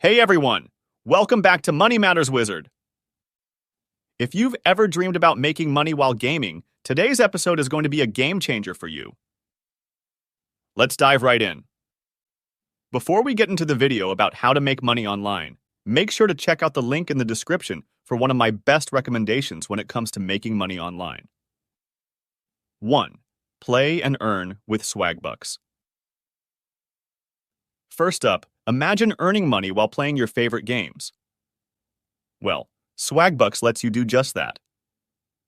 Hey everyone! Welcome back to Money Matters Wizard. If you've ever dreamed about making money while gaming, today's episode is going to be a game changer for you. Let's dive right in. Before we get into the video about how to make money online, make sure to check out the link in the description for one of my best recommendations when it comes to making money online. 1. Play and earn with Swagbucks. First up, imagine earning money while playing your favorite games. Well, Swagbucks lets you do just that.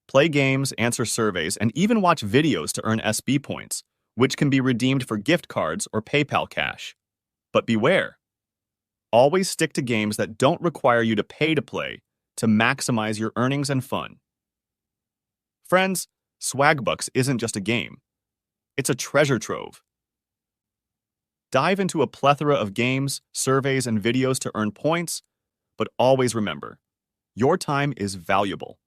Play games, answer surveys, and even watch videos to earn SB points, which can be redeemed for gift cards or PayPal cash. But beware. Always stick to games that don't require you to pay to play to maximize your earnings and fun. Friends, Swagbucks isn't just a game. It's a treasure trove. Dive into a plethora of games, surveys, and videos to earn points, but always remember, your time is valuable.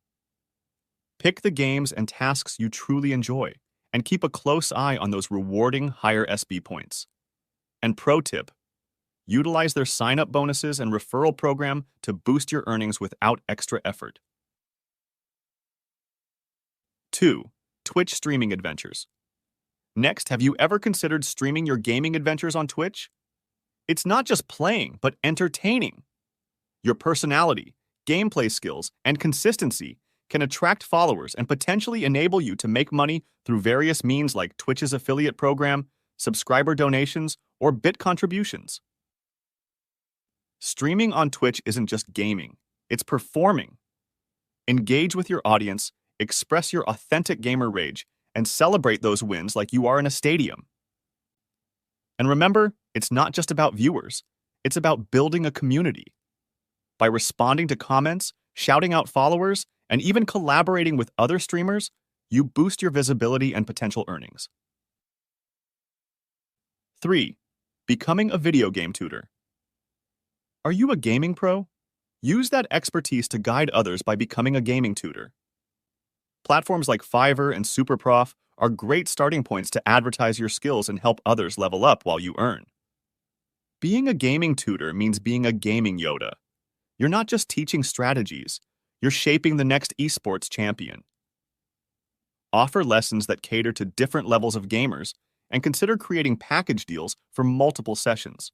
Pick the games and tasks you truly enjoy, and keep a close eye on those rewarding higher SB points. And pro tip, utilize their sign-up bonuses and referral program to boost your earnings without extra effort. 2. Twitch streaming adventures. Next, have you ever considered streaming your gaming adventures on Twitch? It's not just playing, but entertaining. Your personality, gameplay skills, and consistency can attract followers and potentially enable you to make money through various means like Twitch's affiliate program, subscriber donations, or bit contributions. Streaming on Twitch isn't just gaming, it's performing. Engage with your audience, express your authentic gamer rage, and celebrate those wins like you are in a stadium. And remember, it's not just about viewers, it's about building a community. By responding to comments, shouting out followers, and even collaborating with other streamers, you boost your visibility and potential earnings. 3. Becoming a video game tutor. Are you a gaming pro? Use that expertise to guide others by becoming a gaming tutor. Platforms like Fiverr and SuperProf are great starting points to advertise your skills and help others level up while you earn. Being a gaming tutor means being a gaming Yoda. You're not just teaching strategies, you're shaping the next esports champion. Offer lessons that cater to different levels of gamers and consider creating package deals for multiple sessions.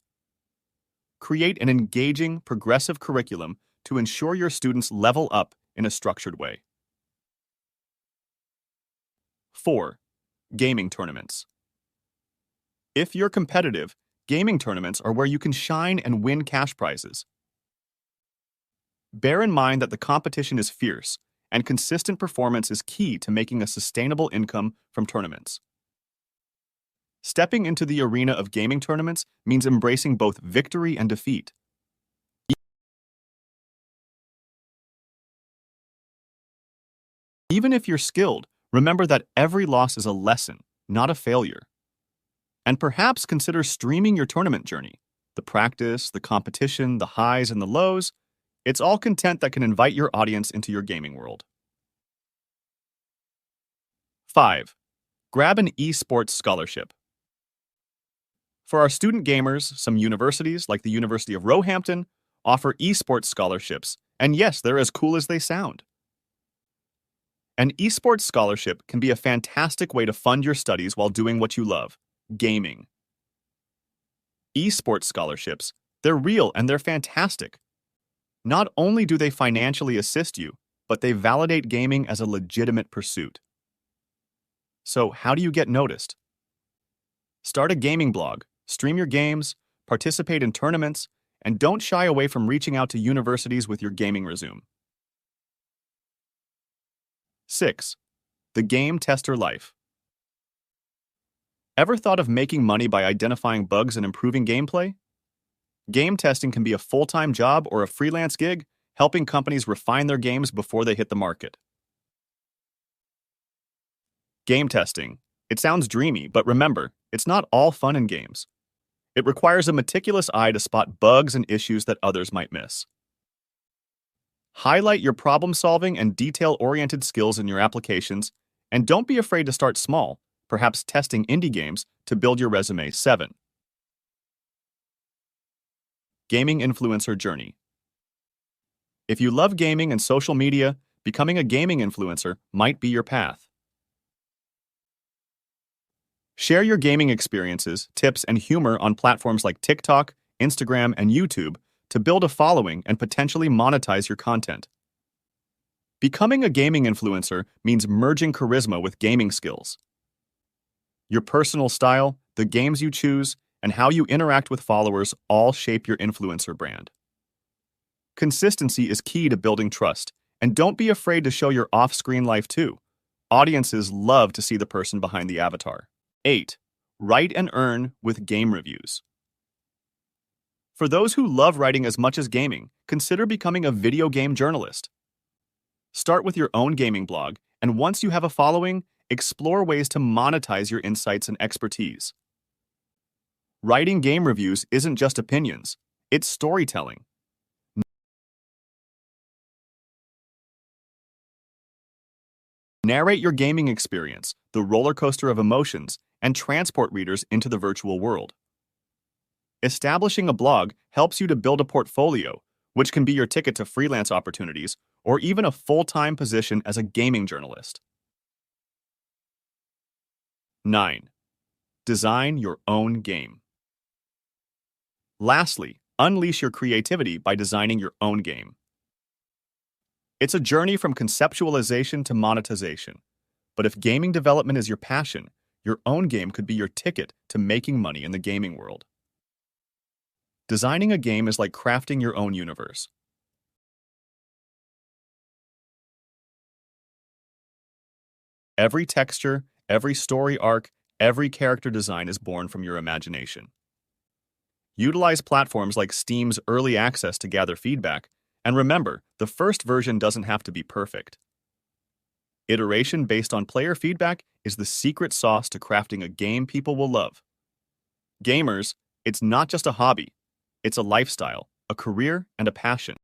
Create an engaging, progressive curriculum to ensure your students level up in a structured way. 4. Gaming tournaments. If you're competitive, gaming tournaments are where you can shine and win cash prizes. Bear in mind that the competition is fierce, and consistent performance is key to making a sustainable income from tournaments. Stepping into the arena of gaming tournaments means embracing both victory and defeat. Even if you're skilled, remember that every loss is a lesson, not a failure. And perhaps consider streaming your tournament journey. The practice, the competition, the highs and the lows, it's all content that can invite your audience into your gaming world. 5. Grab an esports scholarship. For our student gamers, some universities, like the University of Roehampton, offer esports scholarships, and yes, they're as cool as they sound. An esports scholarship can be a fantastic way to fund your studies while doing what you love, gaming. Esports scholarships, they're real and they're fantastic. Not only do they financially assist you, but they validate gaming as a legitimate pursuit. So how do you get noticed? Start a gaming blog, stream your games, participate in tournaments, and don't shy away from reaching out to universities with your gaming resume. 6. The game tester life. Ever thought of making money by identifying bugs and improving gameplay? Game testing can be a full-time job or a freelance gig, helping companies refine their games before they hit the market. Game testing. It sounds dreamy, but remember, it's not all fun and games. It requires a meticulous eye to spot bugs and issues that others might miss. Highlight your problem-solving and detail-oriented skills in your applications, and don't be afraid to start small, perhaps testing indie games to build your resume. 7. Gaming influencer journey. If you love gaming and social media, becoming a gaming influencer might be your path. Share your gaming experiences, tips, and humor on platforms like TikTok, Instagram, and YouTube to build a following and potentially monetize your content. Becoming a gaming influencer means merging charisma with gaming skills. Your personal style, the games you choose, and how you interact with followers all shape your influencer brand. Consistency is key to building trust, and don't be afraid to show your off-screen life too. Audiences love to see the person behind the avatar. 8. Write and earn with game reviews. For those who love writing as much as gaming, consider becoming a video game journalist. Start with your own gaming blog, and once you have a following, explore ways to monetize your insights and expertise. Writing game reviews isn't just opinions, it's storytelling. Narrate your gaming experience, the roller coaster of emotions, and transport readers into the virtual world. Establishing a blog helps you to build a portfolio, which can be your ticket to freelance opportunities or even a full-time position as a gaming journalist. 9. Design your own game. Lastly, unleash your creativity by designing your own game. It's a journey from conceptualization to monetization. But if gaming development is your passion, your own game could be your ticket to making money in the gaming world. Designing a game is like crafting your own universe. Every texture, every story arc, every character design is born from your imagination. Utilize platforms like Steam's early access to gather feedback, and remember, the first version doesn't have to be perfect. Iteration based on player feedback is the secret sauce to crafting a game people will love. Gamers, it's not just a hobby, it's a lifestyle, a career, and a passion.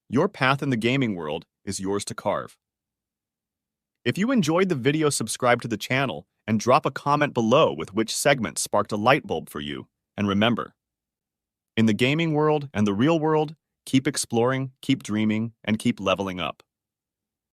Your path in the gaming world is yours to carve. If you enjoyed the video, subscribe to the channel and drop a comment below with which segment sparked a light bulb for you. And remember, in the gaming world and the real world, keep exploring, keep dreaming, and keep leveling up.